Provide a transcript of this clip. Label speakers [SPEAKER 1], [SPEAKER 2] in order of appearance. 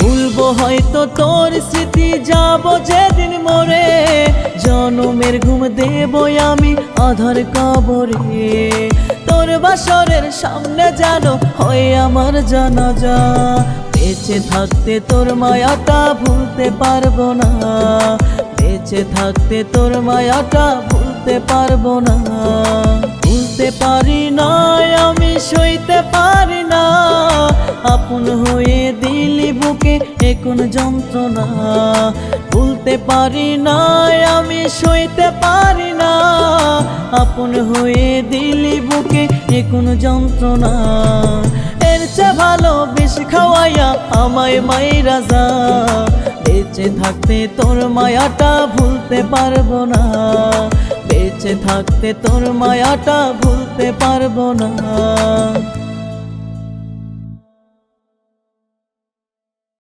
[SPEAKER 1] ভুলবো হয়তো তোর স্মৃতি, যাব যেদিন মরে, জনমের ঘুম দেবো আমি আধার কবরে। তোর বাসরের সামনে যেন হয় আমার জানাজা, বেঁচে থাকতে তোর মায়াটা ভুলতে পারবো না, বেঁচে থাকতে তোর মায়াটা ভুলতে পারবো না। ভুলতে পারি না আমি, সইতে পারি না, আপন হয়ে দিলি বুকে এ কোন যন্ত্রণা। ভুলতে পারি না আমি, সইতে পারি না, আপন হয়ে দিলি বুকে এ কোন যন্ত্রণা। এর চেয়ে ভালো বিষ খাওয়াইয়া আমায় মাইরা যা, বেঁচে থাকতে তোর মায়াটা ভুলতে পারবো না, বেঁচে থাকতে তোর মায়াটা ভুলতে পারবো না।